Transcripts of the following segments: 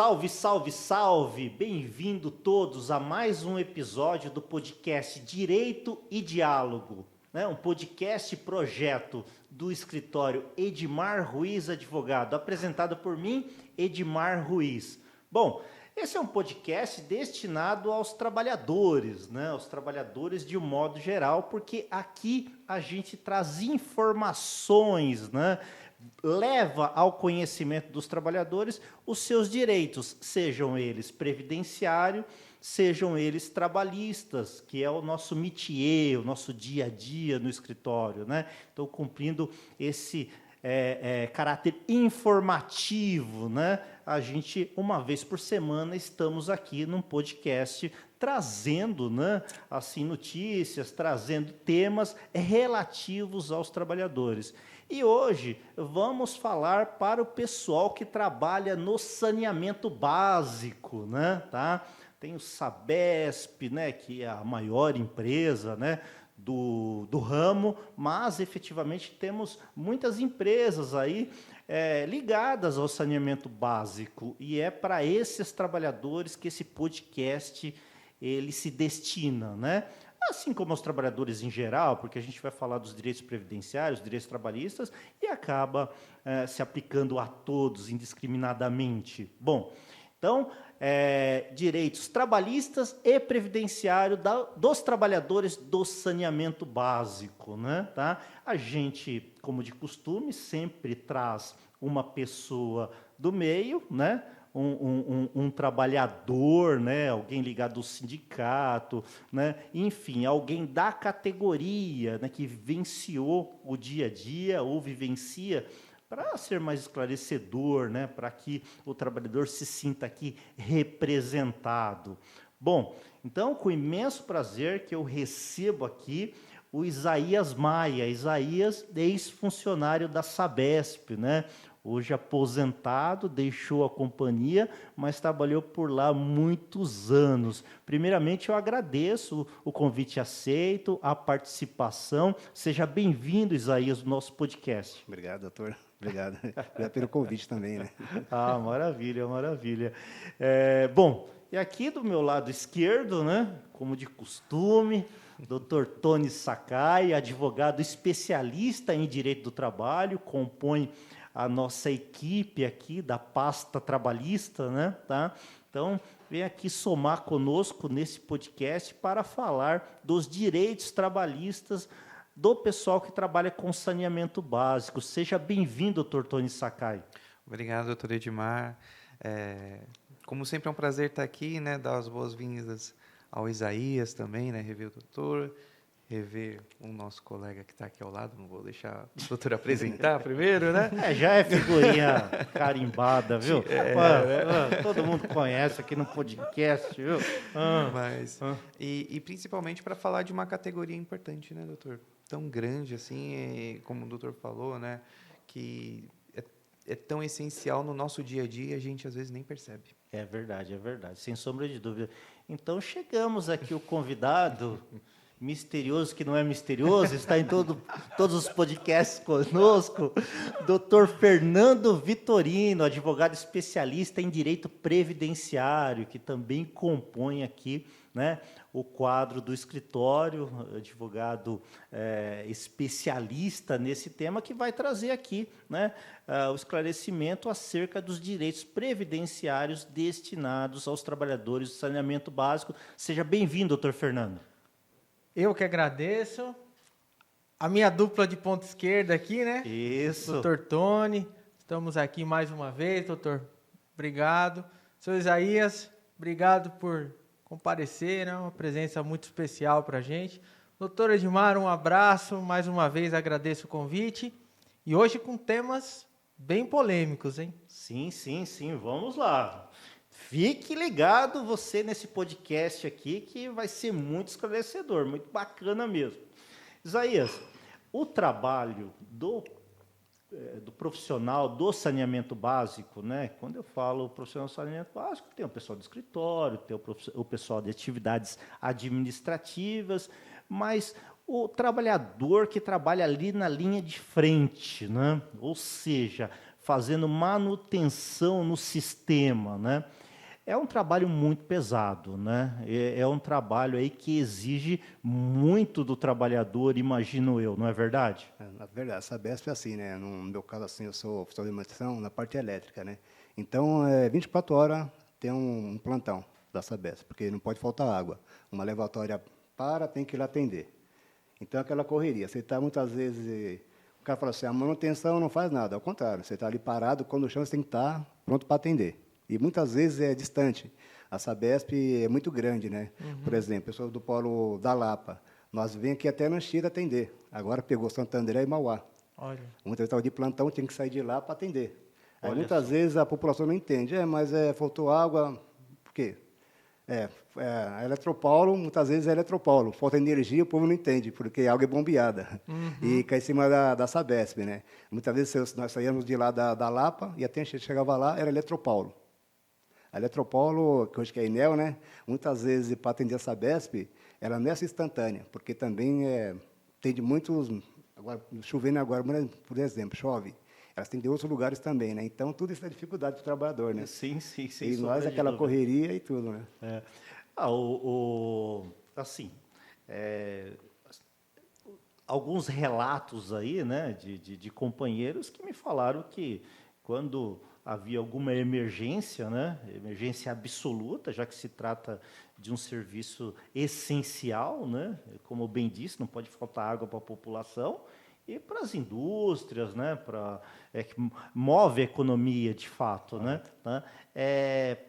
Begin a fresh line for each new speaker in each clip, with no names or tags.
Salve, salve, salve! Bem-vindo todos a mais um episódio do podcast Direito e Diálogo, né? Um podcast projeto do escritório Edmar Ruiz Advogado, apresentado por mim, Edmar Ruiz. Bom, esse é um podcast destinado aos trabalhadores, né? Aos trabalhadores de um modo geral, porque aqui a gente traz informações, né? Leva ao conhecimento dos trabalhadores os seus direitos, sejam eles previdenciário, sejam eles trabalhistas, que é o nosso métier, o nosso dia a dia no escritório, né? Então, cumprindo esse caráter informativo, né? A gente, uma vez por semana, estamos aqui num podcast trazendo, né, assim, notícias, trazendo temas relativos aos trabalhadores. E hoje vamos falar para o pessoal que trabalha no saneamento básico, né, tá? Tem o Sabesp, né, que é a maior empresa, né, do ramo, mas efetivamente temos muitas empresas aí ligadas ao saneamento básico, e é para esses trabalhadores que esse podcast ele se destina, né? Assim como aos trabalhadores em geral, porque a gente vai falar dos direitos previdenciários, direitos trabalhistas, e acaba se aplicando a todos indiscriminadamente. Bom, então, direitos trabalhistas e previdenciário dos trabalhadores do saneamento básico, né? Tá? A gente, como de costume, sempre traz uma pessoa do meio, né? Um trabalhador, né? Alguém ligado ao sindicato, né? Enfim, alguém da categoria, né? Que vivenciou o dia a dia ou vivencia, para ser mais esclarecedor, né? Para que o trabalhador se sinta aqui representado. Bom, então, com imenso prazer que eu recebo aqui o Isaías Maia. Isaías, ex-funcionário da Sabesp, né? Hoje aposentado, deixou a companhia, mas trabalhou por lá muitos anos. Primeiramente, eu agradeço o convite aceito, a participação. Seja bem-vindo, Isaías, ao nosso podcast.
Obrigado, doutor. Obrigado. Obrigado pelo convite também, né?
Ah, maravilha, maravilha. Bom, e aqui do meu lado esquerdo, né, como de costume, Dr. Tony Sakai, advogado especialista em direito do trabalho, compõe a nossa equipe aqui da pasta trabalhista, né, tá? Então, vem aqui somar conosco nesse podcast para falar dos direitos trabalhistas do pessoal que trabalha com saneamento básico. Seja bem-vindo, doutor Tony Sakai.
Obrigado, doutor Edmar. Como sempre, é um prazer estar aqui, né? Dar as boas-vindas ao Isaías também, né? Rever o doutor, rever o nosso colega que está aqui ao lado. Não vou deixar o doutor apresentar primeiro, né?
Já é figurinha carimbada, viu? Todo mundo conhece aqui no podcast, viu?
E principalmente para falar de uma categoria importante, né, doutor? Tão grande assim, como o doutor falou, né? Que é tão essencial no nosso dia a dia, a gente às vezes nem percebe.
É verdade, sem sombra de dúvida. Então, chegamos aqui, o convidado misterioso, que não é misterioso, está em todos os podcasts conosco, Dr. Fernando Vitorino, advogado especialista em direito previdenciário, que também compõe aqui, né, o quadro do escritório, advogado especialista nesse tema, que vai trazer aqui, né, o esclarecimento acerca dos direitos previdenciários destinados aos trabalhadores do saneamento básico. Seja bem-vindo, doutor Fernando.
Eu que agradeço. A minha dupla de ponta esquerda aqui, né?
Isso.
Doutor Tony. Estamos aqui mais uma vez, doutor. Obrigado. Seu Isaías, obrigado por comparecer, né? Uma presença muito especial para a gente. Doutor Edmar, um abraço. Mais uma vez agradeço o convite. E hoje com temas bem polêmicos, hein?
Sim. Vamos lá. Fique ligado você nesse podcast aqui, que vai ser muito esclarecedor, muito bacana mesmo. Isaías, o trabalho do profissional do saneamento básico, né? Quando eu falo profissional do saneamento básico, tem o pessoal do escritório, tem o pessoal de atividades administrativas, mas o trabalhador que trabalha ali na linha de frente, né? Ou seja, fazendo manutenção no sistema, né? É um trabalho muito pesado, né? É um trabalho aí que exige muito do trabalhador, imagino eu, não é verdade?
Na verdade, a Sabesp é assim, né? No meu caso, assim, eu sou oficial de manutenção na parte elétrica, né? Então, 24 horas tem um plantão da Sabesp, porque não pode faltar água. Uma levatória tem que ir lá atender. Então, aquela correria. Você está, muitas vezes, o cara fala assim, a manutenção não faz nada. Ao contrário, você está ali parado, quando chama, você tem que estar pronto para atender. E muitas vezes é distante. A Sabesp é muito grande, né? Por exemplo, pessoal do Polo da Lapa, nós vem aqui até Nanchira atender. Agora pegou Santo André e Mauá.
Olha.
Muitas vezes estava de plantão, tinha que sair de lá para atender. Aí,
Olha
muitas
só.
vezes a população não entende. Mas faltou água, por quê? A Eletropaulo, muitas vezes é Eletropaulo. Falta energia, o povo não entende, porque a água é bombeada. E cai em cima da Sabesp, né? Muitas vezes nós saíamos de lá da Lapa e até a gente chegava lá, era Eletropaulo. A Eletropaulo, que hoje é a Enel, né? Muitas vezes, para atender a Sabesp, ela não é essa instantânea, porque também tem de muitos... Agora, chovendo agora, por exemplo, chove. Elas têm de outros lugares também, né? Então, tudo isso é dificuldade para o trabalhador, né?
Sim, sim, sim.
E nós, aquela correria e tudo, né?
É. Assim, alguns relatos aí, né, de companheiros que me falaram que quando havia alguma emergência, né, emergência absoluta, já que se trata de um serviço essencial, né, como eu bem disse, não pode faltar água para a população, e para as indústrias, né, que move a economia de fato, né,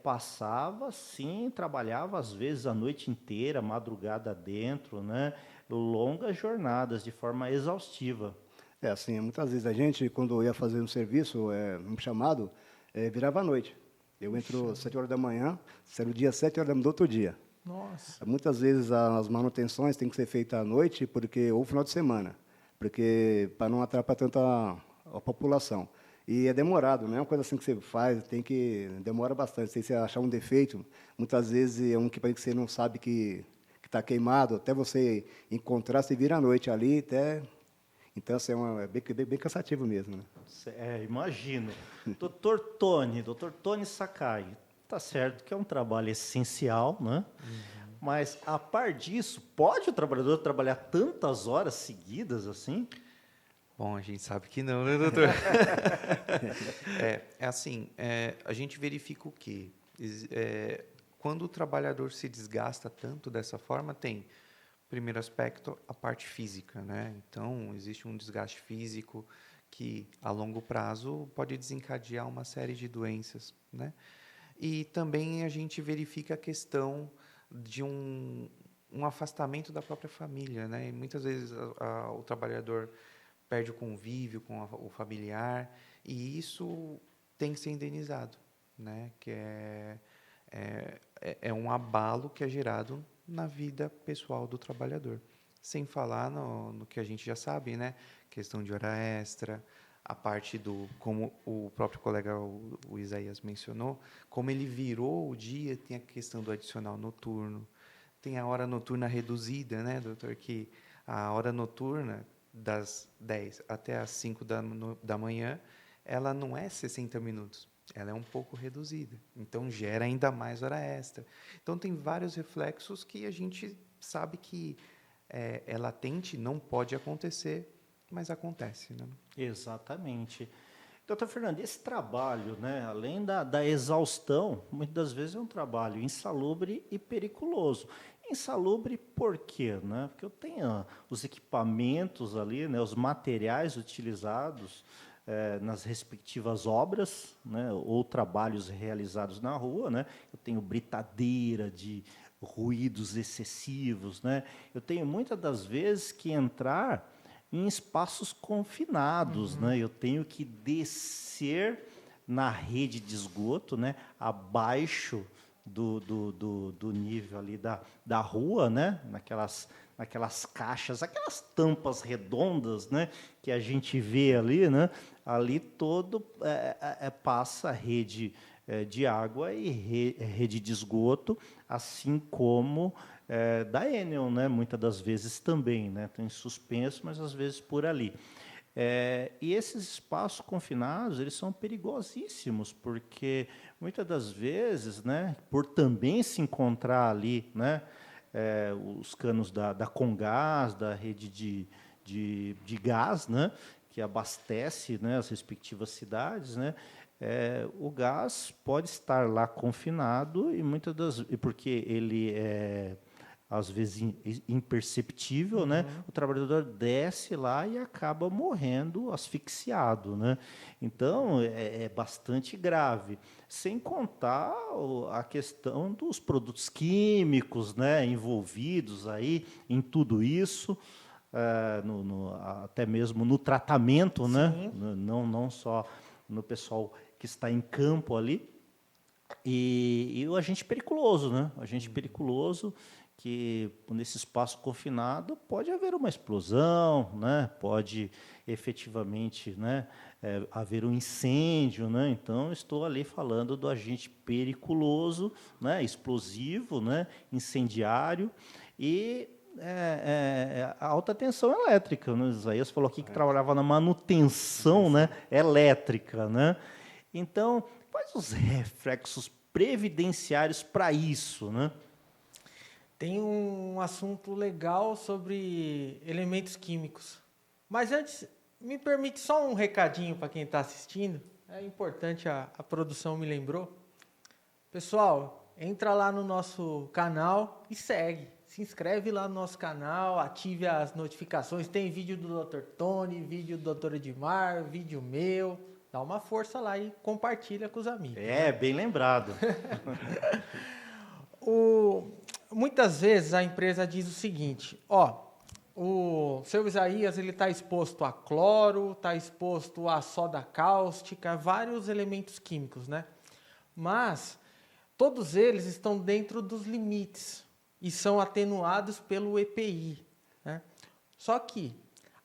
passava sim, trabalhava às vezes a noite inteira, madrugada dentro, né, longas jornadas de forma exaustiva.
Assim, muitas vezes a gente, quando ia fazer um serviço, um chamado, virava à noite. Eu entro às 7 horas da manhã, sai no dia 7 horas da manhã do outro dia.
Nossa.
Muitas vezes as manutenções têm que ser feitas à noite, ou final de semana, porque para não atrapalhar tanto a população. E é demorado, não é uma coisa assim que você faz, demora bastante. Se você achar um defeito, muitas vezes é um equipamento que você não sabe que está queimado, até você encontrar, você vira à noite ali, até... Então, assim, é bem cansativo mesmo, né?
Imagino. Dr. Tony Sakai, tá certo que é um trabalho essencial, né? Mas, a par disso, pode o trabalhador trabalhar tantas horas seguidas assim?
Bom, a gente sabe que não, né, doutor? Assim, a gente verifica o quê? Quando o trabalhador se desgasta tanto dessa forma, tem, primeiro aspecto, a parte física, né? Então, existe um desgaste físico que, a longo prazo, pode desencadear uma série de doenças, né? E também a gente verifica a questão de um afastamento da própria família, né? E muitas vezes o trabalhador perde o convívio com o familiar, e isso tem que ser indenizado, né? Que é um abalo que é gerado na vida pessoal do trabalhador. Sem falar no que a gente já sabe, né? Questão de hora extra, a parte como o próprio colega, o Isaías, mencionou, como ele virou o dia, tem a questão do adicional noturno, tem a hora noturna reduzida, né, doutor? Que a hora noturna, das 10 até as 5 da manhã, ela não é 60 minutos, ela é um pouco reduzida. Então, gera ainda mais hora extra. Então, tem vários reflexos que a gente sabe que é latente, não pode acontecer, mas acontece, né?
Exatamente. Doutor Fernando, esse trabalho, né, além da exaustão, muitas das vezes é um trabalho insalubre e periculoso. Insalubre por quê? Né? Porque eu tenho os equipamentos ali, né, os materiais utilizados nas respectivas obras, né, ou trabalhos realizados na rua, né? Eu tenho britadeira de ruídos excessivos, né? Eu tenho muitas das vezes que entrar em espaços confinados, né? Eu tenho que descer na rede de esgoto, né? Abaixo do nível ali da rua, né? Naquelas caixas, aquelas tampas redondas, né? Que a gente vê ali, né? Ali todo passa a rede de água e rede de esgoto, assim como da Enel, né? Muitas das vezes também, né? Tem suspenso, mas às vezes por ali. E esses espaços confinados, eles são perigosíssimos, porque muitas das vezes, né, por também se encontrar ali, né, os canos da Comgás, da rede de gás, né, que abastece, né, as respectivas cidades, né, o gás pode estar lá confinado e porque ele é às vezes imperceptível, né? O trabalhador desce lá e acaba morrendo asfixiado, né? Então é bastante grave, sem contar a questão dos produtos químicos, né, envolvidos aí em tudo isso, até mesmo no tratamento, né? Não só no pessoal que está em campo ali. E o agente periculoso, né? O agente periculoso que nesse espaço confinado pode haver uma explosão, né? Pode efetivamente, né, haver um incêndio, né? Então estou ali falando do agente periculoso, né, explosivo, né, incendiário e a alta tensão elétrica, né? Isaías falou aqui que trabalhava na manutenção, né, elétrica, né? Então, quais os reflexos previdenciários para isso, né?
Tem um assunto legal sobre elementos químicos. Mas antes, me permite só um recadinho para quem está assistindo. É importante, a produção me lembrou. Pessoal, entra lá no nosso canal e segue. Se inscreve lá no nosso canal, ative as notificações. Tem vídeo do Dr. Tony, vídeo do Dr. Edmar, vídeo meu. Dá uma força lá e compartilha com os amigos.
Né? Bem lembrado.
Muitas vezes a empresa diz o seguinte, o seu Isaías está exposto a cloro, está exposto a soda cáustica, vários elementos químicos, né? Mas todos eles estão dentro dos limites e são atenuados pelo EPI, né? Só que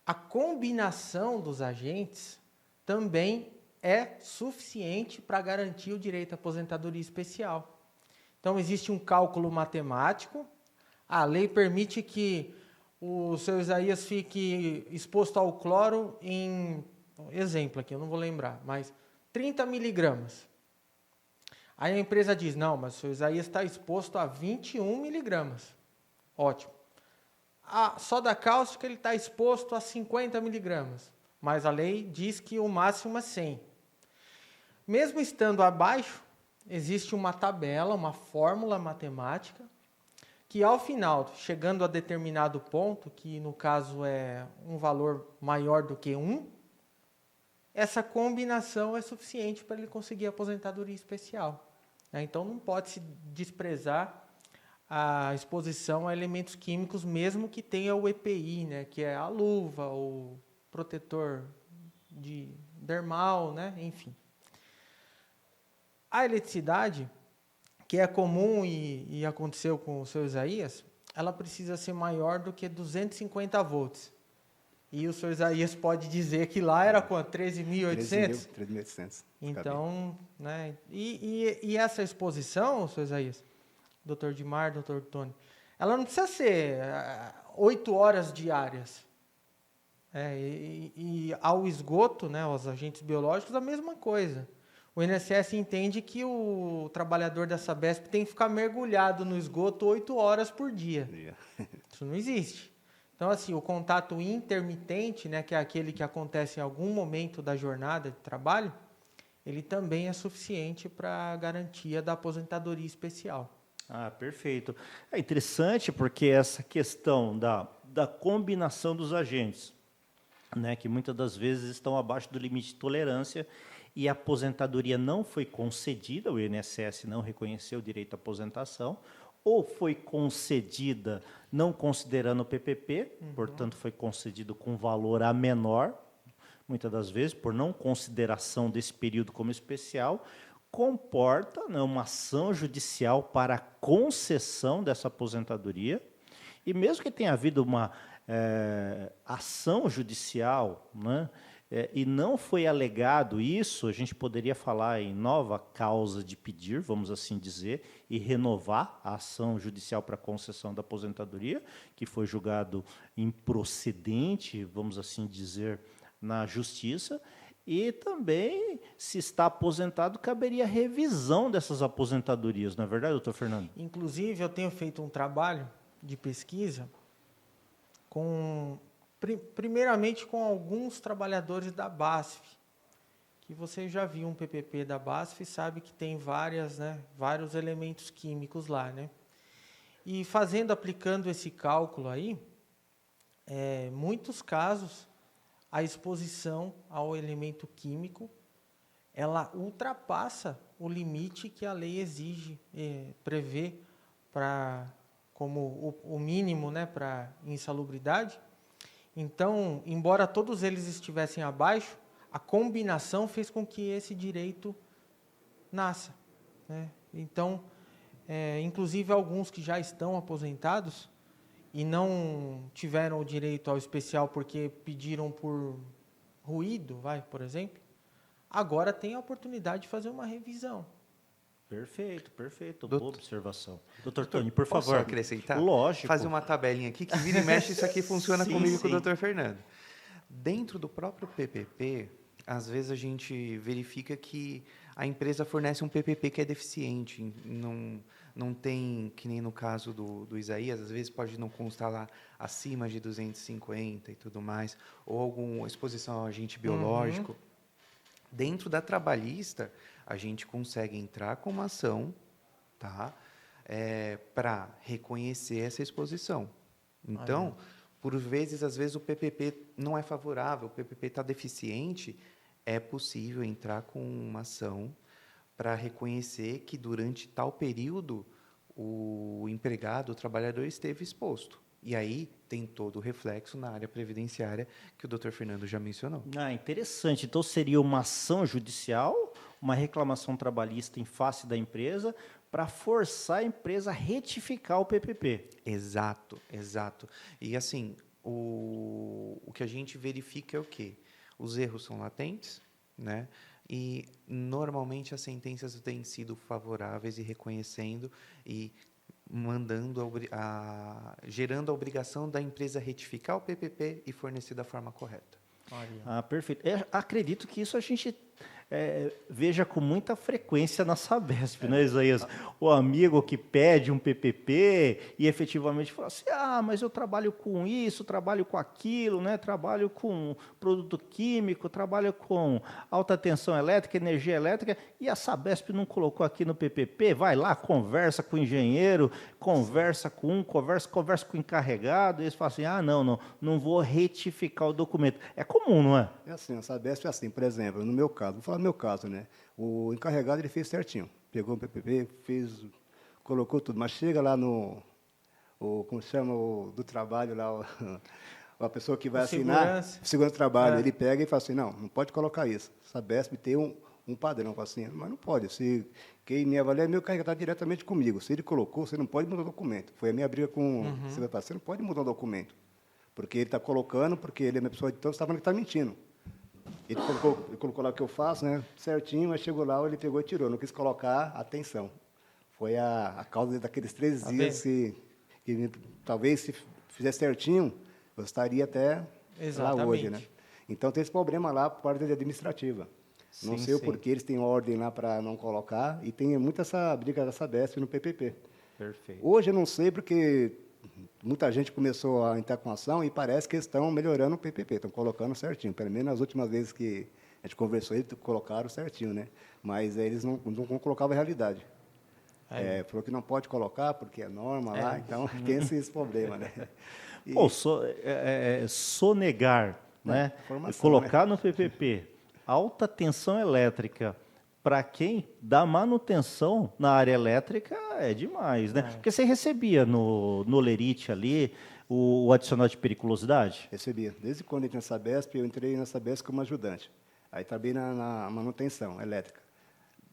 a combinação dos agentes também é suficiente para garantir o direito à aposentadoria especial. Então, existe um cálculo matemático, a lei permite que o seu Isaías fique exposto ao cloro em, exemplo aqui, eu não vou lembrar, mas 30 miligramas. Aí a empresa diz, não, mas o seu Isaías está exposto a 21 miligramas. Ótimo. A soda cáustica ele está exposto a 50 miligramas, mas a lei diz que o máximo é 100. Mesmo estando abaixo, existe uma tabela, uma fórmula matemática, que ao final, chegando a determinado ponto, que no caso é um valor maior do que 1, essa combinação é suficiente para ele conseguir a aposentadoria especial. Então não pode se desprezar a exposição a elementos químicos, mesmo que tenha o EPI, né, que é a luva, o protetor dermal, né, enfim. A eletricidade, que é comum e aconteceu com o seu Isaías, ela precisa ser maior do que 250 volts. E o seu Isaías pode dizer que lá era quanto? 13.800?
13.800.
Então, né? E essa exposição, seu Isaías, Dr. Edmar, Dr. Tony, ela não precisa ser 8 horas diárias. E ao esgoto, né, aos agentes biológicos, a mesma coisa. O INSS entende que o trabalhador da Sabesp tem que ficar mergulhado no esgoto 8 horas por dia. Isso não existe. Então, assim, o contato intermitente, né, que é aquele que acontece em algum momento da jornada de trabalho, ele também é suficiente para a garantia da aposentadoria especial.
Ah, perfeito. É interessante porque essa questão da combinação dos agentes, né, que muitas das vezes estão abaixo do limite de tolerância, e a aposentadoria não foi concedida, o INSS não reconheceu o direito à aposentação, ou foi concedida não considerando o PPP, portanto foi concedido com valor a menor, muitas das vezes, por não consideração desse período como especial, comporta, né, uma ação judicial para a concessão dessa aposentadoria, e mesmo que tenha havido uma ação judicial, né, e não foi alegado isso, a gente poderia falar em nova causa de pedir, vamos assim dizer, e renovar a ação judicial para concessão da aposentadoria, que foi julgado improcedente, vamos assim dizer, na justiça. E também, se está aposentado, caberia revisão dessas aposentadorias, não é verdade, doutor Fernando?
Inclusive, eu tenho feito um trabalho de pesquisa primeiramente com alguns trabalhadores da BASF, que você já viu um PPP da BASF e sabe que tem vários elementos químicos lá, né? E aplicando esse cálculo aí, muitos casos, a exposição ao elemento químico, ela ultrapassa o limite que a lei exige, prevê como o mínimo, né, para insalubridade. Então, embora todos eles estivessem abaixo, a combinação fez com que esse direito nasça, né? Então, inclusive alguns que já estão aposentados e não tiveram o direito ao especial porque pediram por ruído, por exemplo, agora tem a oportunidade de fazer uma revisão.
Perfeito, perfeito.
Doutor-
Boa observação. Doutor Tony, por
Posso
favor.
acrescentar?
Lógico.
Fazer uma tabelinha aqui, que vira e mexe, isso aqui funciona
Sim,
comigo e com o
sim.
Dr. Fernando. Dentro do próprio PPP, às vezes a gente verifica que a empresa fornece um PPP que é deficiente, não tem, que nem no caso do Isaías, às vezes pode não constar lá acima de 250 e tudo mais, ou alguma exposição ao agente biológico. Dentro da trabalhista, a gente consegue entrar com uma ação, tá? Para reconhecer essa exposição. Então, às vezes o PPP não é favorável, o PPP está deficiente, é possível entrar com uma ação para reconhecer que durante tal período o empregado, o trabalhador, esteve exposto. E aí tem todo o reflexo na área previdenciária que o Dr. Fernando já mencionou.
Interessante. Então, seria uma ação judicial, uma reclamação trabalhista em face da empresa, para forçar a empresa a retificar o PPP.
Exato, exato. E assim, o que a gente verifica é o quê? Os erros são latentes, né? E normalmente as sentenças têm sido favoráveis e reconhecendo e gerando a obrigação da empresa retificar o PPP e fornecer da forma correta.
Perfeito. Acredito que isso a gente veja com muita frequência na Sabesp, né, Isaías? O amigo que pede um PPP e efetivamente fala assim, mas eu trabalho com isso, trabalho com aquilo, né? Trabalho com produto químico, trabalho com alta tensão elétrica, energia elétrica, e a Sabesp não colocou aqui no PPP, vai lá, conversa com o engenheiro, conversa com conversa com o encarregado, e eles falam assim, não vou retificar o documento. É comum, não é?
É assim, a Sabesp é assim, por exemplo, no meu caso, vou falar do meu caso, né? O encarregado ele fez certinho, pegou o PPP, colocou tudo, mas chega lá como se chama, do trabalho lá, a pessoa que vai assinar, segurança do trabalho, ele pega e fala assim, não pode colocar isso. A Sabesp tem um padrão, assim, mas não pode, quem me avalia é meu encarregado está diretamente comigo, se ele colocou, você não pode mudar o documento. Foi a minha briga com você não pode mudar o documento, porque ele está colocando, porque ele é minha pessoa, então você está falando que está mentindo. Ele colocou lá o que eu faço, né, certinho, mas chegou lá, ele pegou e tirou, não quis colocar atenção. Foi a causa daqueles 3 dias que talvez se fizesse certinho, eu estaria até lá hoje, né? Então tem esse problema lá por parte da administrativa. Não sei o porquê, eles têm ordem lá para não colocar, e tem muito essa briga da Sabesp no PPP.
Perfeito.
Hoje eu não sei porque muita gente começou a entrar com ação e parece que estão melhorando o PPP, estão colocando certinho. Pelo menos nas últimas vezes que a gente conversou, eles colocaram certinho, né? Mas eles não colocavam a realidade. Falou que não pode colocar porque é norma lá, então tem esse problema, né?
Sonegar, né? Colocar no PPP alta tensão elétrica para quem dá manutenção na área elétrica é demais, né? Porque você recebia no Lerite ali o adicional de periculosidade?
Recebia. Desde quando eu entrei na Sabesp, eu entrei na Sabesp como ajudante. Aí trabalhei na manutenção elétrica.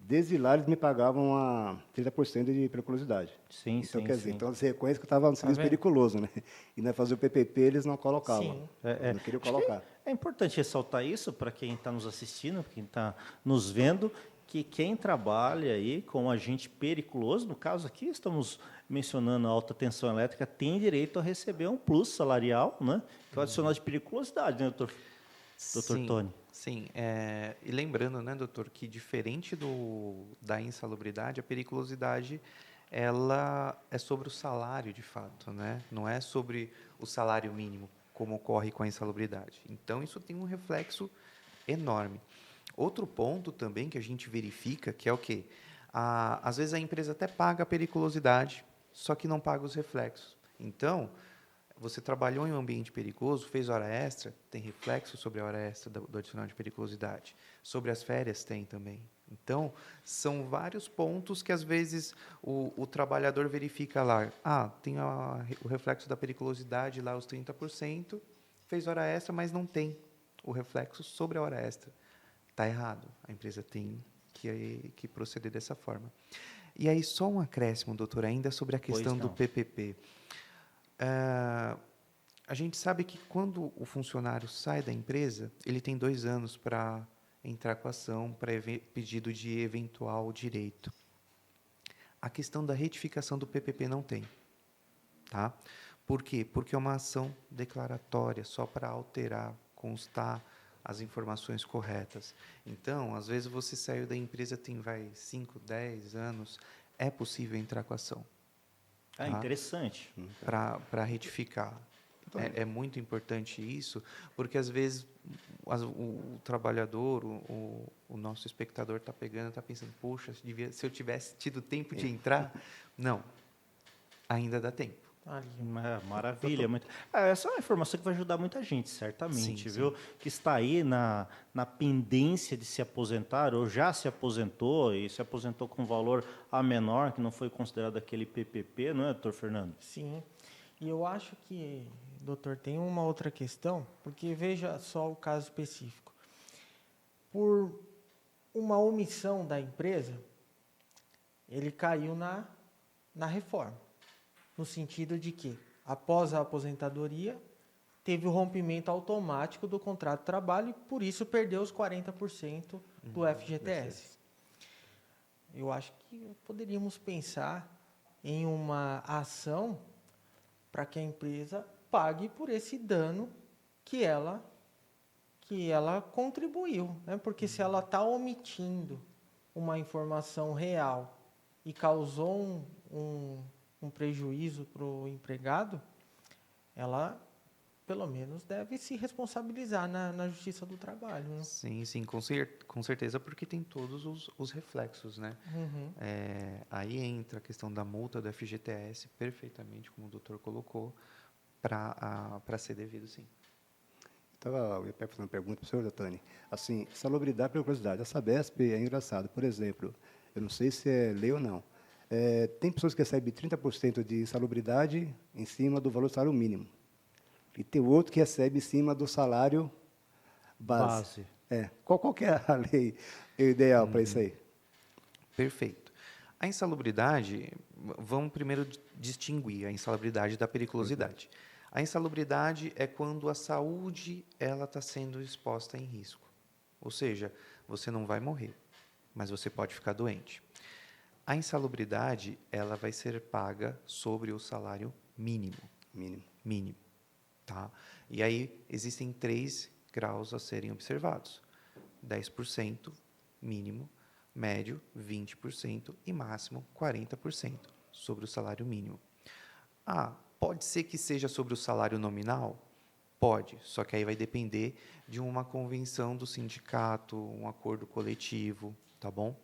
Desde lá, eles me pagavam 30% de periculosidade.
Sim,
então,
sim,
quer dizer,
sim.
então você reconhece que eu estava no serviço periculoso, né? E nós fazer o PPP, eles não colocavam.
Sim.
Não queriam colocar.
É importante ressaltar isso para quem está nos assistindo, quem está nos vendo, que quem trabalha aí com agente periculoso, no caso aqui estamos mencionando a alta tensão elétrica, tem direito a receber um plus salarial, né? Que é o adicional de periculosidade, né, doutor? doutor
Sim,
Tony?
sim. E lembrando, né, doutor, que diferente da insalubridade, a periculosidade ela é sobre o salário, de fato, né? Não é sobre o salário mínimo, como ocorre com a insalubridade. Então, isso tem um reflexo enorme. Outro ponto também que a gente verifica, que é o quê? Às vezes a empresa até paga a periculosidade, só que não paga os reflexos. Então, você trabalhou em um ambiente perigoso, fez hora extra, tem reflexo sobre a hora extra do adicional de periculosidade. Sobre as férias tem também. Então, são vários pontos que, às vezes, o trabalhador verifica lá. Tem o reflexo da periculosidade lá, os 30%, fez hora extra, mas não tem o reflexo sobre a hora extra. Está errado. A empresa tem que proceder dessa forma. E aí, só um acréscimo, doutor, ainda sobre a questão do PPP. A gente sabe que quando o funcionário sai da empresa, ele tem 2 anos para entrar com a ação para pedido de eventual direito. A questão da retificação do PPP não tem. Tá? Por quê? Porque é uma ação declaratória, só para alterar, constar as informações corretas. Então, às vezes você saiu da empresa, tem 5, 10 anos, é possível entrar com a ação.
Ah, interessante.
Para retificar. É muito importante isso, porque às vezes o trabalhador, o nosso espectador está pegando, está pensando, poxa, se eu tivesse tido tempo de entrar. Não, ainda dá tempo.
Maravilha. Essa é uma informação que vai ajudar muita gente, certamente, viu? Sim. Que está aí na pendência de se aposentar, ou já se aposentou, e se aposentou com um valor a menor, que não foi considerado aquele PPP, não é, doutor Fernando?
Sim. E eu acho que, doutor, tem uma outra questão, porque veja só o caso específico. Por uma omissão da empresa, ele caiu na reforma. No sentido de que, após a aposentadoria, teve o rompimento automático do contrato de trabalho e, por isso, perdeu os 40% do FGTS. Eu acho que poderíamos pensar em uma ação para que a empresa pague por esse dano que ela contribuiu. Né? Porque se ela está omitindo uma informação real e causou um prejuízo para o empregado, ela, pelo menos, deve se responsabilizar na Justiça do Trabalho. Né?
Sim, com certeza, porque tem todos os reflexos, né?
Uhum.
Aí entra a questão da multa do FGTS, perfeitamente, como o doutor colocou, para ser devido, sim.
Eu ia fazer uma pergunta para o senhor, Tony. Assim, salubridade e periculosidade. A Sabesp é engraçado. Por exemplo, eu não sei se é lei ou não. Tem pessoas que recebem 30% de salubridade em cima do valor do salário mínimo. E tem outro que recebe em cima do salário base. Qual que é a lei ideal para isso aí?
Perfeito. A insalubridade, vamos primeiro distinguir a insalubridade da periculosidade. A insalubridade é quando a saúde ela está sendo exposta em risco. Ou seja, você não vai morrer, mas você pode ficar doente. A insalubridade, ela vai ser paga sobre o salário mínimo. Mínimo. Tá? E aí, existem 3 graus a serem observados. 10% mínimo, médio 20% e máximo 40% sobre o salário mínimo. Pode ser que seja sobre o salário nominal? Pode, só que aí vai depender de uma convenção do sindicato, um acordo coletivo, tá bom?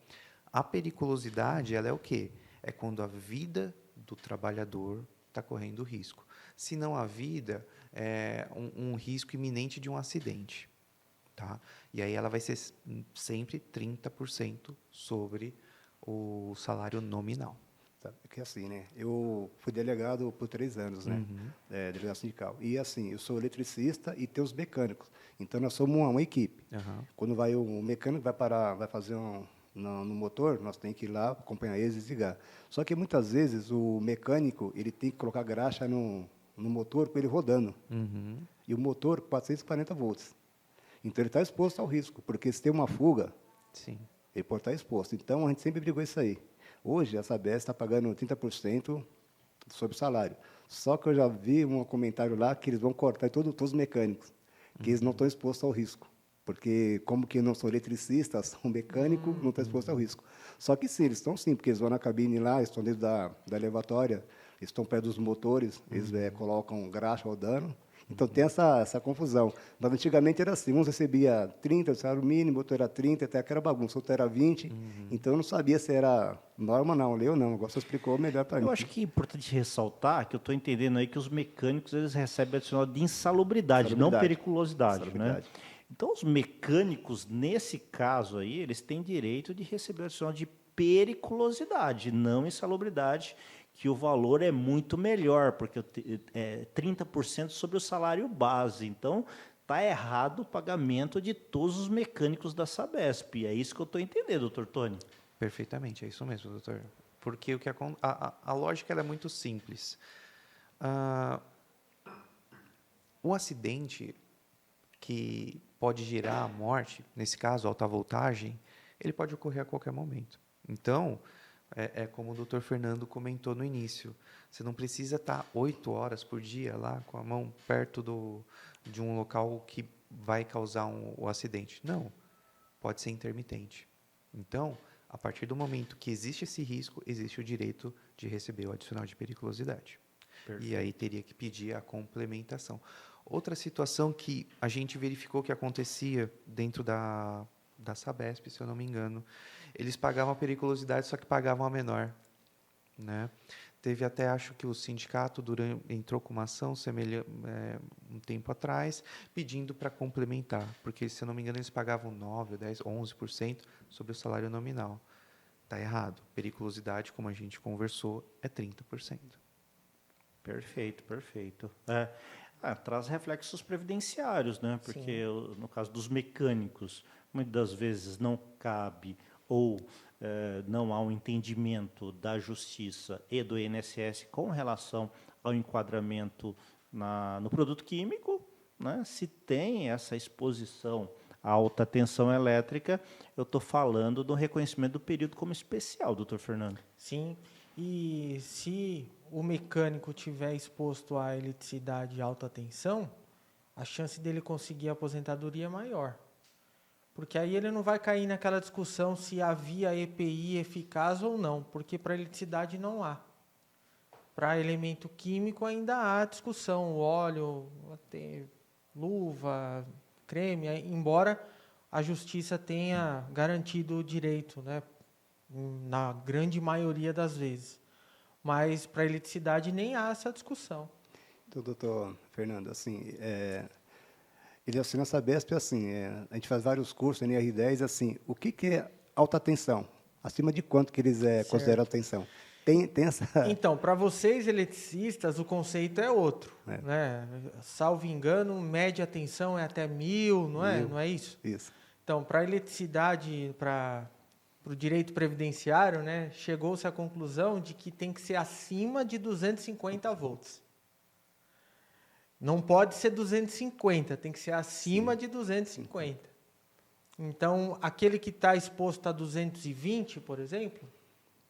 A periculosidade, ela é o quê? É quando a vida do trabalhador está correndo risco. Se não a vida, é um risco iminente de um acidente. Tá? E aí ela vai ser sempre 30% sobre o salário nominal.
Porque assim, né? Eu fui delegado por 3 anos, né? Delegado sindical. E assim, eu sou eletricista e tenho os mecânicos. Então nós somos uma equipe. Quando vai o mecânico vai fazer no motor, nós temos que ir lá, acompanhar eles e desligar. Só que muitas vezes o mecânico ele tem que colocar graxa no motor com ele rodando. E o motor 440 volts. Então ele está exposto ao risco, porque se tem uma fuga, ele pode estar exposto. Então a gente sempre brigou isso aí. Hoje a Sabesp está pagando 30% sobre o salário. Só que eu já vi um comentário lá que eles vão cortar todos os mecânicos. que eles não estão expostos ao risco. Porque, como que não são eletricistas, são mecânicos, não estão expostos ao risco. Só que sim, eles estão sim, porque eles vão na cabine lá, estão dentro da elevatória, eles estão perto dos motores, eles colocam graxa rodando. Então, tem essa confusão. Mas, antigamente, era assim, uns recebia 30, o salário mínimo, outro era 30, até que era bagunça, outro era 20. Então, eu não sabia se era norma, não, lei ou não. Agora você explicou melhor para mim.
Eu acho que é importante ressaltar que eu estou entendendo aí que os mecânicos eles recebem adicional de insalubridade, não periculosidade, né? Então, os mecânicos, nesse caso aí, eles têm direito de receber adicional de periculosidade, não insalubridade, que o valor é muito melhor, porque é 30% sobre o salário base. Então, está errado o pagamento de todos os mecânicos da Sabesp. É isso que eu estou entendendo, doutor Tony.
Perfeitamente, é isso mesmo, doutor. Porque a lógica ela é muito simples. O acidente que pode gerar a morte, nesse caso, alta voltagem, ele pode ocorrer a qualquer momento. Então, é como o doutor Fernando comentou no início, você não precisa estar 8 horas por dia lá com a mão perto de um local que vai causar o acidente. Não, pode ser intermitente. Então, a partir do momento que existe esse risco, existe o direito de receber o adicional de periculosidade. Perfeito. E aí teria que pedir a complementação. Outra situação que a gente verificou que acontecia dentro da Sabesp, se eu não me engano, eles pagavam a periculosidade, só que pagavam a menor, né? Teve até, acho que o sindicato entrou com uma ação um tempo atrás, pedindo para complementar, porque, se eu não me engano, eles pagavam 9%, 10%, 11% sobre o salário nominal. Está errado. Periculosidade, como a gente conversou, é 30%.
Perfeito, perfeito. Traz reflexos previdenciários, né? Porque, no caso dos mecânicos, muitas das vezes não cabe ou não há um entendimento da Justiça e do INSS com relação ao enquadramento no produto químico, né? Se tem essa exposição à alta tensão elétrica, eu estou falando do reconhecimento do período como especial, doutor Fernando.
Sim, e se o mecânico tiver exposto à eletricidade de alta tensão, a chance dele conseguir a aposentadoria é maior. Porque aí ele não vai cair naquela discussão se havia EPI eficaz ou não, porque para eletricidade não há. Para elemento químico ainda há discussão, óleo, luva, creme, embora a Justiça tenha garantido o direito, né, na grande maioria das vezes. Mas para eletricidade nem há essa discussão.
Então, doutor Fernando, assim, ele assina a Sabesp, assim, a gente faz vários cursos, NR10, assim, o que é alta tensão? Acima de quanto que eles consideram alta tensão? Tem essa...
Então, para vocês eletricistas, o conceito é outro. Né? Salvo engano, média tensão é até 1000, não é? Não é isso?
Isso.
Então, para a eletricidade, para o direito previdenciário, né, chegou-se à conclusão de que tem que ser acima de 250 volts. Não pode ser 250, tem que ser acima de 250. Então, aquele que está exposto a 220, por exemplo,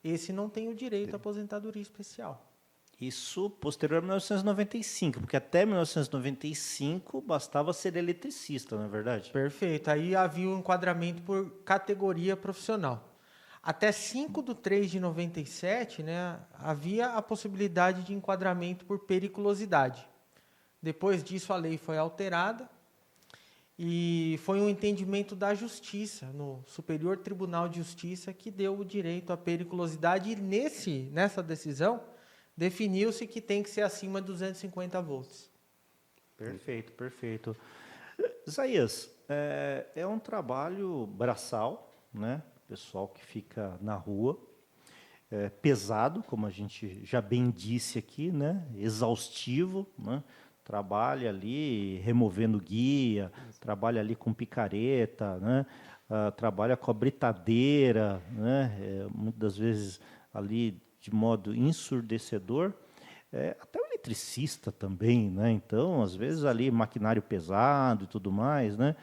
esse não tem o direito à aposentadoria especial.
Isso posterior a 1995, porque até 1995 bastava ser eletricista, não é verdade?
Perfeito. Aí havia um enquadramento por categoria profissional. Até 5/3/97, né, havia a possibilidade de enquadramento por periculosidade. Depois disso, a lei foi alterada e foi um entendimento da Justiça, no Superior Tribunal de Justiça, que deu o direito à periculosidade. E nessa decisão, definiu-se que tem que ser acima de 250 volts.
Perfeito, perfeito. Isaías, é um trabalho braçal, né? Pessoal que fica na rua, pesado, como a gente já bem disse aqui, né? Exaustivo, né? Trabalha ali removendo guia, trabalha ali com picareta, né? Trabalha com a britadeira, né? Muitas das vezes ali de modo ensurdecedor, até o eletricista também, né? Então, às vezes ali maquinário pesado e tudo mais, né?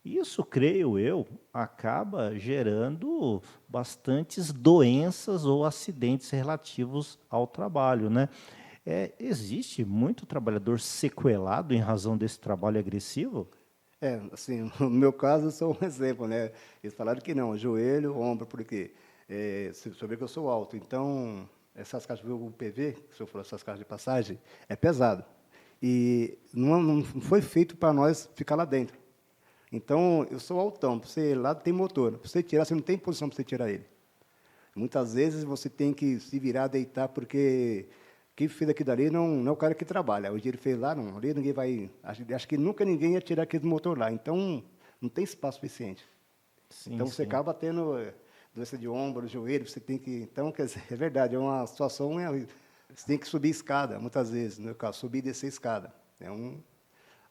Isso, creio eu, acaba gerando bastantes doenças ou acidentes relativos ao trabalho, né? Existe muito trabalhador sequelado em razão desse trabalho agressivo?
Assim, no meu caso, eu sou um exemplo, né? Eles falaram que não, joelho, ombro, porque você vê que eu sou alto. Então, essas caixas, o PV, que o senhor falou, essas caixas de passagem, é pesado. E não foi feito para nós ficar lá dentro. Então, eu sou altão, você lá tem motor. Para você tirar, você não tem posição para você tirar ele. Muitas vezes você tem que se virar, deitar, porque quem fez aquilo dali não é o cara que trabalha. Hoje ele fez lá, não, ali ninguém vai... Acho que nunca ninguém ia tirar aquele motor lá. Então, não tem espaço suficiente.
Sim,
Então, você acaba tendo doença de ombro, joelho, você tem que... Então, quer dizer, é verdade, é uma situação... Você tem que subir escada, muitas vezes, no meu caso, subir e descer escada.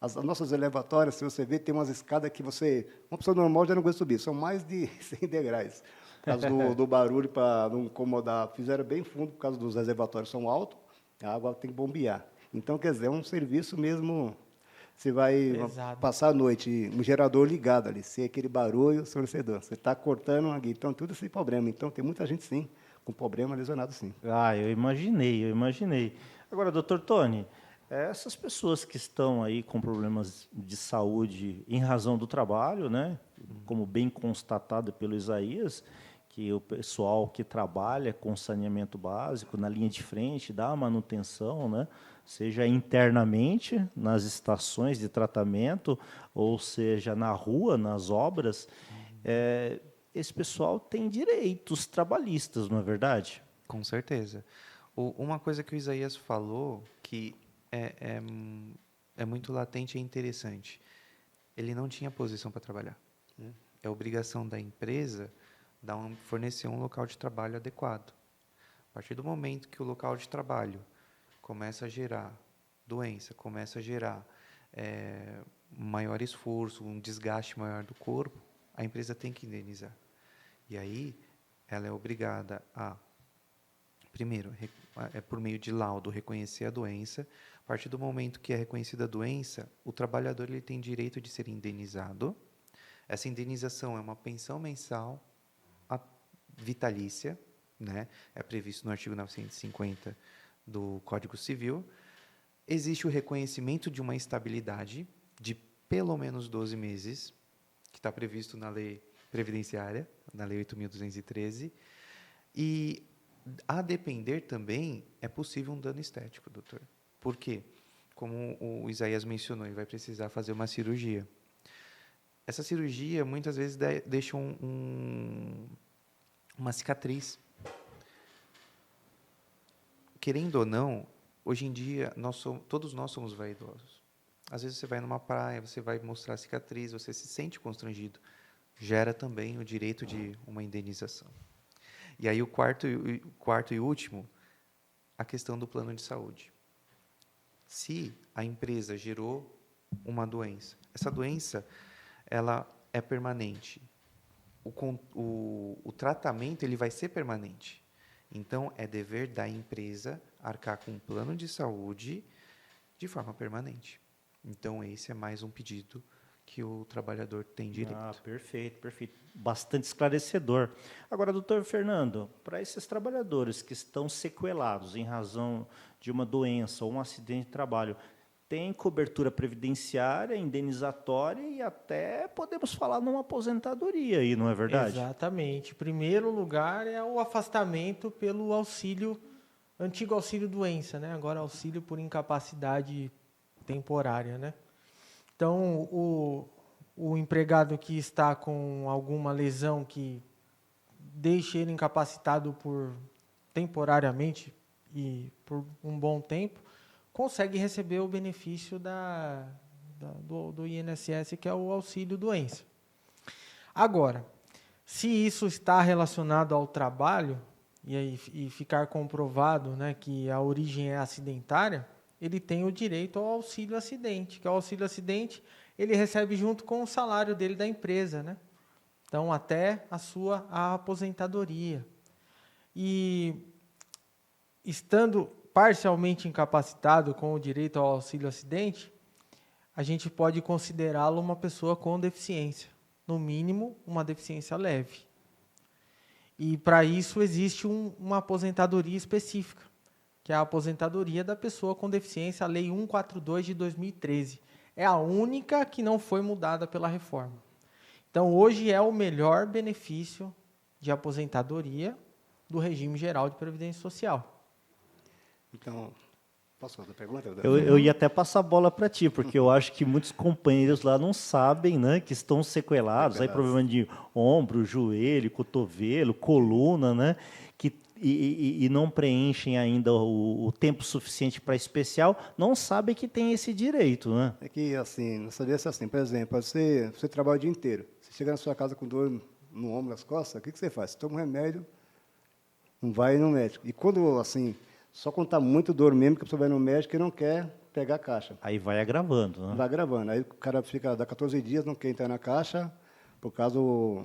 As nossas elevatórias, se você ver, tem umas escadas que uma pessoa normal já não aguenta subir, são mais de 100 degraus. Por causa do barulho, para não incomodar, fizeram bem fundo, por causa dos reservatórios são altos, a água tem que bombear. Então, quer dizer, é um serviço mesmo, você vai
Pesado.
passar a noite, um gerador ligado ali, sem aquele barulho ensurdecedor. Você está cortando uma guia, então tudo sem problema. Então, tem muita gente, sim, com problema lesionado, sim.
Ah, eu imaginei. Agora, doutor Tony, essas pessoas que estão aí com problemas de saúde em razão do trabalho, né, como bem constatado pelo Isaías, que o pessoal que trabalha com saneamento básico na linha de frente, dá manutenção, né, seja internamente nas estações de tratamento, ou seja na rua, nas obras, esse pessoal tem direitos trabalhistas, não é verdade?
Com certeza. Uma coisa que o Isaías falou que é muito latente e interessante. Ele não tinha posição para trabalhar. É obrigação da empresa fornecer um local de trabalho adequado. A partir do momento que o local de trabalho começa a gerar doença, começa a gerar maior esforço, um desgaste maior do corpo, a empresa tem que indenizar. E aí, ela é obrigada a, primeiro, por meio de laudo, reconhecer a doença. A partir do momento que é reconhecida a doença, o trabalhador ele tem direito de ser indenizado. Essa indenização é uma pensão mensal vitalícia, né? É previsto no artigo 950 do Código Civil. Existe o reconhecimento de uma estabilidade de pelo menos 12 meses, que está previsto na lei previdenciária, na lei 8.213, e a depender também é possível um dano estético, doutor. Por quê? Como o Isaías mencionou, ele vai precisar fazer uma cirurgia. Essa cirurgia muitas vezes deixa uma cicatriz. Querendo ou não, hoje em dia todos nós somos vaidosos. Às vezes você vai numa praia, você vai mostrar a cicatriz, você se sente constrangido. Gera também o direito de uma indenização. E aí o quarto e último, a questão do plano de saúde. Se a empresa gerou uma doença, essa doença ela é permanente. O tratamento ele vai ser permanente. Então, é dever da empresa arcar com um plano de saúde de forma permanente. Então, esse é mais um pedido que o trabalhador tem direito.
Ah, perfeito. Bastante esclarecedor. Agora, doutor Fernando, para esses trabalhadores que estão sequelados em razão de uma doença ou um acidente de trabalho, tem cobertura previdenciária, indenizatória e até podemos falar numa aposentadoria aí, não é verdade?
Exatamente. Em primeiro lugar é o afastamento pelo auxílio, antigo auxílio doença, né? Agora auxílio por incapacidade temporária, né? Então, o empregado que está com alguma lesão que deixe ele incapacitado temporariamente e por um bom tempo, consegue receber o benefício do INSS, que é o auxílio doença. Agora, se isso está relacionado ao trabalho e ficar comprovado, né, que a origem é acidentária, ele tem o direito ao auxílio acidente, que é o auxílio acidente ele recebe junto com o salário dele da empresa, né? Então, até a aposentadoria. E estando parcialmente incapacitado com o direito ao auxílio acidente, a gente pode considerá-lo uma pessoa com deficiência, no mínimo uma deficiência leve. E para isso existe uma aposentadoria específica, que é a aposentadoria da pessoa com deficiência, a Lei 142 de 2013. É a única que não foi mudada pela reforma. Então, hoje é o melhor benefício de aposentadoria do regime geral de previdência social.
Então, posso fazer a pergunta?
Eu ia até passar a bola para ti, porque eu acho que muitos companheiros lá não sabem, né, que estão sequelados, aí problema de ombro, joelho, cotovelo, coluna, né, e não preenchem ainda o tempo suficiente para especial, não sabem que tem esse direito, né?
É que, assim, não sabia se assim, por exemplo, você trabalha o dia inteiro, você chega na sua casa com dor no ombro, nas costas, o que você faz? Você toma um remédio, não vai no médico. E quando, assim, só quando está muito dor mesmo, que a pessoa vai no médico e não quer pegar a caixa.
Aí vai agravando, né?
Vai gravando. Aí o cara fica, dá 14 dias, não quer entrar na caixa,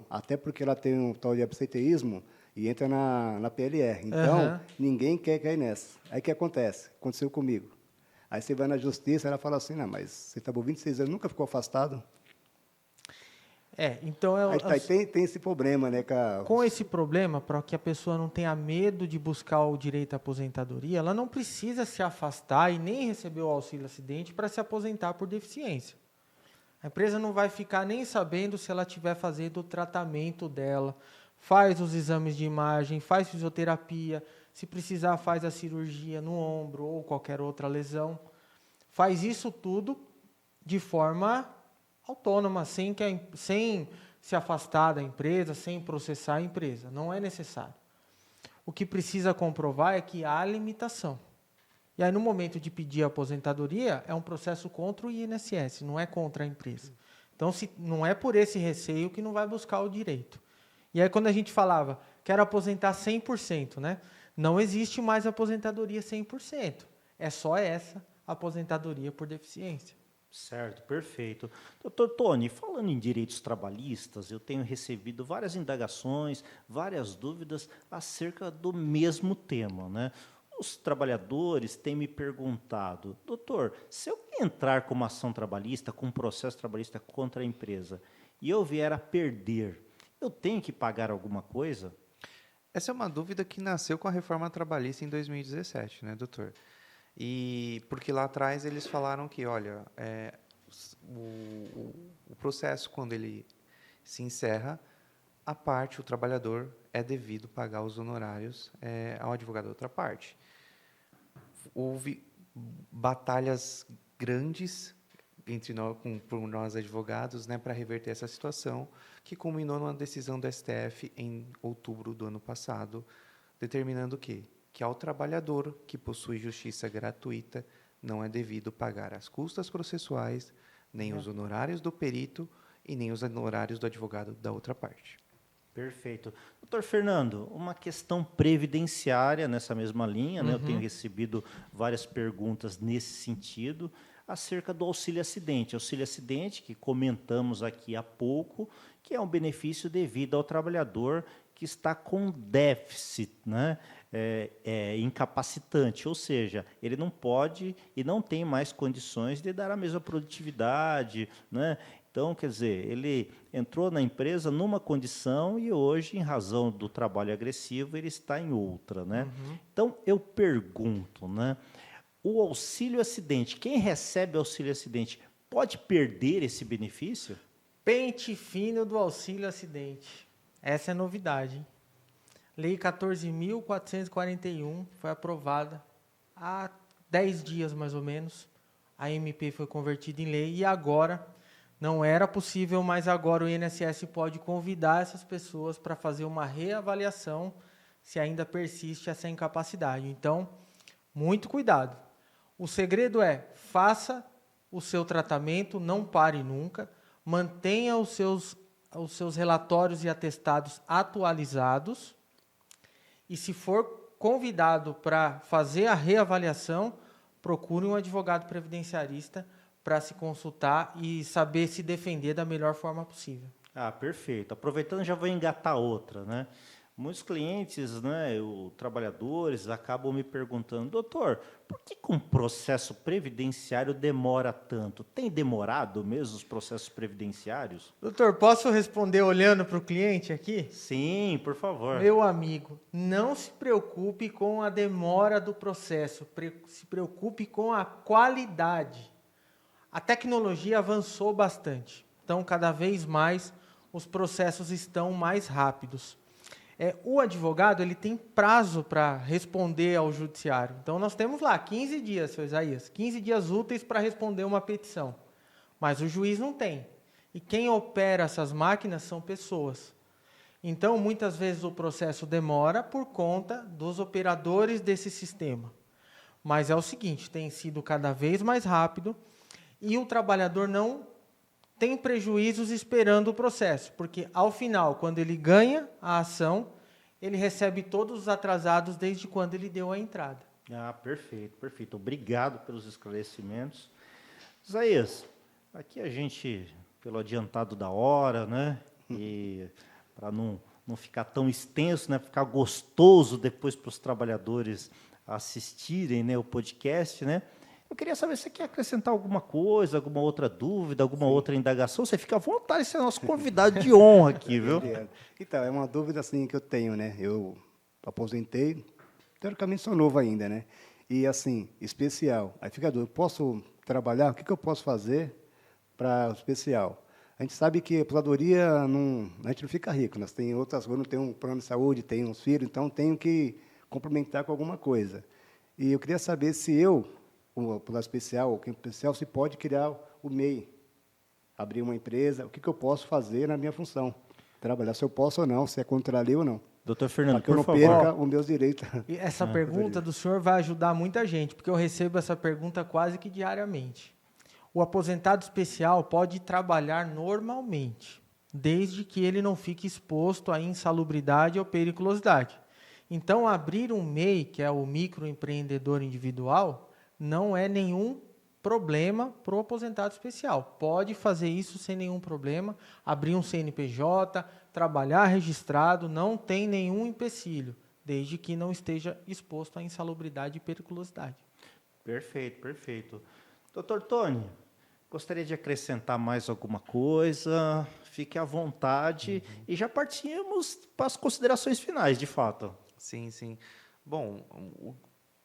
até porque ela tem um tal de absenteísmo e entra na PLR. Então, ninguém quer cair nessa. Aí o que acontece? Aconteceu comigo. Aí você vai na justiça, ela fala assim, não, mas você está por 26 anos, nunca ficou afastado?
Então...
tem esse problema, né?
Com esse problema, para que a pessoa não tenha medo de buscar o direito à aposentadoria, ela não precisa se afastar e nem receber o auxílio acidente para se aposentar por deficiência. A empresa não vai ficar nem sabendo se ela estiver fazendo o tratamento dela, faz os exames de imagem, faz fisioterapia, se precisar faz a cirurgia no ombro ou qualquer outra lesão. Faz isso tudo de forma autônoma, sem se afastar da empresa, sem processar a empresa. Não é necessário. O que precisa comprovar é que há limitação. E aí, no momento de pedir a aposentadoria, é um processo contra o INSS, não é contra a empresa. Então, não é por esse receio que não vai buscar o direito. E aí, quando a gente falava, quero aposentar 100%, né? Não existe mais aposentadoria 100%. É só essa aposentadoria por deficiência.
Certo, perfeito. Doutor Tony, falando em direitos trabalhistas, eu tenho recebido várias indagações, várias dúvidas acerca do mesmo tema, né? Os trabalhadores têm me perguntado, doutor, se eu entrar com uma ação trabalhista, com um processo trabalhista contra a empresa, e eu vier a perder, eu tenho que pagar alguma coisa?
Essa é uma dúvida que nasceu com a reforma trabalhista em 2017, né, doutor? E porque lá atrás eles falaram que, olha, o processo, quando ele se encerra, o trabalhador é devido pagar os honorários ao advogado da outra parte. Houve batalhas grandes por nós advogados, né, para reverter essa situação, que culminou numa decisão do STF em outubro do ano passado, determinando o quê? Que ao trabalhador que possui justiça gratuita não é devido pagar as custas processuais, nem os honorários do perito e nem os honorários do advogado da outra parte.
Perfeito. Doutor Fernando, uma questão previdenciária nessa mesma linha, né? Eu tenho recebido várias perguntas nesse sentido, acerca do auxílio acidente. Auxílio acidente, que comentamos aqui há pouco, que é um benefício devido ao trabalhador que está com déficit, né? Incapacitante, ou seja, ele não pode e não tem mais condições de dar a mesma produtividade, né? Então, quer dizer, ele entrou na empresa numa condição e hoje, em razão do trabalho agressivo, ele está em outra, né? Então, eu pergunto, né? O auxílio acidente, quem recebe auxílio acidente pode perder esse benefício?
Pente fino do auxílio acidente. Essa é novidade, hein? Lei 14.441 foi aprovada há 10 dias, mais ou menos. A MP foi convertida em lei e agora, não era possível, mas agora o INSS pode convidar essas pessoas para fazer uma reavaliação se ainda persiste essa incapacidade. Então, muito cuidado. O segredo é, faça o seu tratamento, não pare nunca, mantenha os seus relatórios e atestados atualizados, e se for convidado para fazer a reavaliação, procure um advogado previdenciarista para se consultar e saber se defender da melhor forma possível.
Ah, perfeito. Aproveitando, já vou engatar outra, né? Muitos clientes, né, trabalhadores, acabam me perguntando, doutor, por que um processo previdenciário demora tanto? Tem demorado mesmo os processos previdenciários?
Doutor, posso responder olhando para o cliente aqui?
Sim, por favor.
Meu amigo, não se preocupe com a demora do processo, se preocupe com a qualidade. a tecnologia avançou bastante. Então, cada vez mais, os processos estão mais rápidos. O advogado ele tem prazo para responder ao judiciário. Então, nós temos lá 15 dias, seu Isaías, 15 dias úteis para responder uma petição. Mas o juiz não tem. E quem opera essas máquinas são pessoas. Então, muitas vezes o processo demora por conta dos operadores desse sistema. Mas é o seguinte, tem sido cada vez mais rápido e o trabalhador não tem prejuízos esperando o processo, porque ao final, quando ele ganha a ação, ele recebe todos os atrasados desde quando ele deu a entrada.
Ah, perfeito, perfeito. Obrigado pelos esclarecimentos. Isaías, aqui a gente, pelo adiantado da hora, né? E para não ficar tão extenso, né? Ficar gostoso depois para os trabalhadores assistirem, né, o podcast, né? Eu queria saber se você quer acrescentar alguma coisa, alguma outra dúvida, alguma outra indagação. Você fica à vontade, você é nosso convidado de honra aqui, viu?
Então, é uma dúvida assim que eu tenho, né? Eu aposentei, teoricamente sou novo ainda, né? E assim, especial. Aí fica a dúvida, posso trabalhar? O que eu posso fazer para especial? A gente sabe que a aposentadoria, a gente não fica rico. Nós tem outras coisas, não tem um plano de saúde, tem uns filhos, então tenho que complementar com alguma coisa. E eu queria saber se eu, o plano especial, ou quem especial, se pode criar o MEI, abrir uma empresa, o que eu posso fazer na minha função? Trabalhar, se eu posso ou não, se é contra a lei ou não.
Doutor Fernando,
para que eu não perca os meus direitos.
E essa pergunta do senhor vai ajudar muita gente, porque eu recebo essa pergunta quase que diariamente. O aposentado especial pode trabalhar normalmente, desde que ele não fique exposto à insalubridade ou periculosidade. Então, abrir um MEI, que é o microempreendedor individual, não é nenhum problema para o aposentado especial. Pode fazer isso sem nenhum problema, abrir um CNPJ, trabalhar registrado, não tem nenhum empecilho, desde que não esteja exposto à insalubridade e periculosidade.
Perfeito, perfeito. Doutor Tony, gostaria de acrescentar mais alguma coisa? Fique à vontade. E já partimos para as considerações finais, de fato.
Sim, sim. Bom,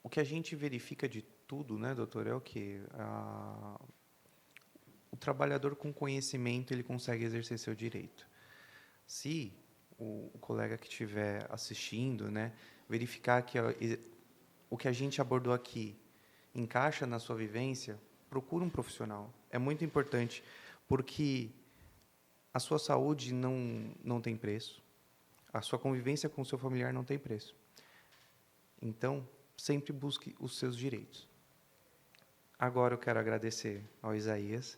o que a gente verifica de tudo, né, doutor, é o que o trabalhador com conhecimento ele consegue exercer seu direito. Se o colega que estiver assistindo, né, verificar que o que a gente abordou aqui encaixa na sua vivência, procure um profissional. É muito importante, porque a sua saúde não tem preço. A sua convivência com o seu familiar não tem preço. Então, sempre busque os seus direitos. Agora eu quero agradecer ao Isaías.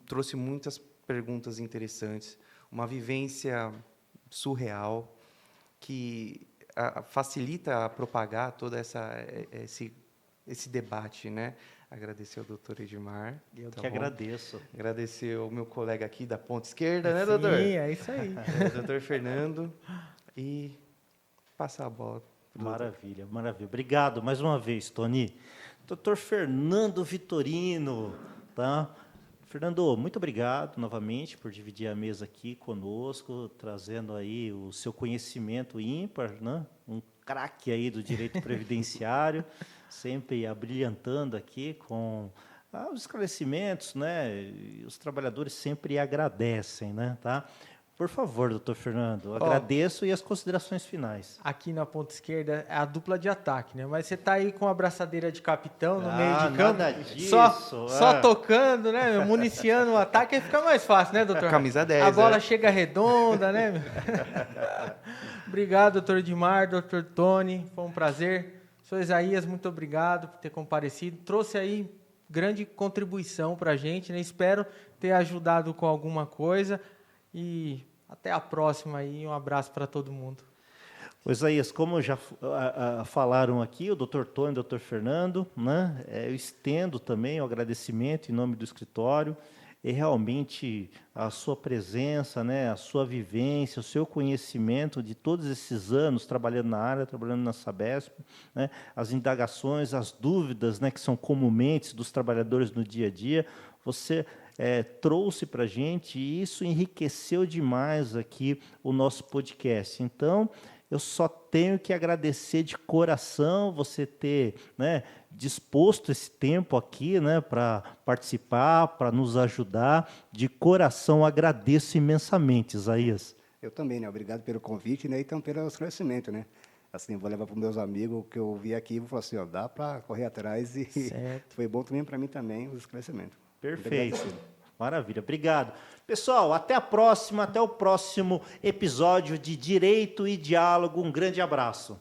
Trouxe muitas perguntas interessantes, uma vivência surreal que facilita a propagar todo esse debate, né? Agradecer ao doutor Edmar.
Eu que agradeço.
Agradecer ao meu colega aqui da ponta esquerda, né, doutor?
Sim, é isso aí.
Doutor Fernando. E passar a bola.
Maravilha, maravilha. Obrigado mais uma vez, Tony. Doutor Fernando Vitorino, tá? Fernando, muito obrigado novamente por dividir a mesa aqui conosco, trazendo aí o seu conhecimento ímpar, né? Um craque aí do direito previdenciário, sempre abrilhantando aqui com os esclarecimentos, né? E os trabalhadores sempre agradecem, né? Tá? Por favor, doutor Fernando, agradeço e as considerações finais.
Aqui na ponta esquerda é a dupla de ataque, né? Mas você está aí com a abraçadeira de capitão no meio de campo,
nada disso,
só tocando, né? Municiando o ataque, aí fica mais fácil, né, doutor?
Camisa 10.
A bola chega redonda, né? Obrigado, doutor Edmar, doutor Tony, foi um prazer. Sr. Isaías, muito obrigado por ter comparecido. Trouxe aí grande contribuição para a gente, né? Espero ter ajudado com alguma coisa. E até a próxima aí, um abraço para todo mundo.
Isaías, como já falaram aqui, o doutor Tony e o doutor Fernando, né, eu estendo também o agradecimento em nome do escritório, e realmente a sua presença, né, a sua vivência, o seu conhecimento de todos esses anos trabalhando na área, trabalhando na Sabesp, né, as indagações, as dúvidas, né, que são comumente dos trabalhadores no dia a dia, você trouxe para a gente, e isso enriqueceu demais aqui o nosso podcast. Então, eu só tenho que agradecer de coração você ter, né, disposto esse tempo aqui, né, para participar, para nos ajudar. De coração, agradeço imensamente, Isaías.
Eu também, né? Obrigado pelo convite, né? E também pelo esclarecimento, né? Assim, vou levar para os meus amigos que eu vi aqui e vou falar assim, ó, dá para correr atrás e
Certo.
foi bom também para mim também o esclarecimento. Muito
Perfeito.
agradecido.
Maravilha, obrigado. Pessoal, até a próxima, até o próximo episódio de Direito e Diálogo. Um grande abraço.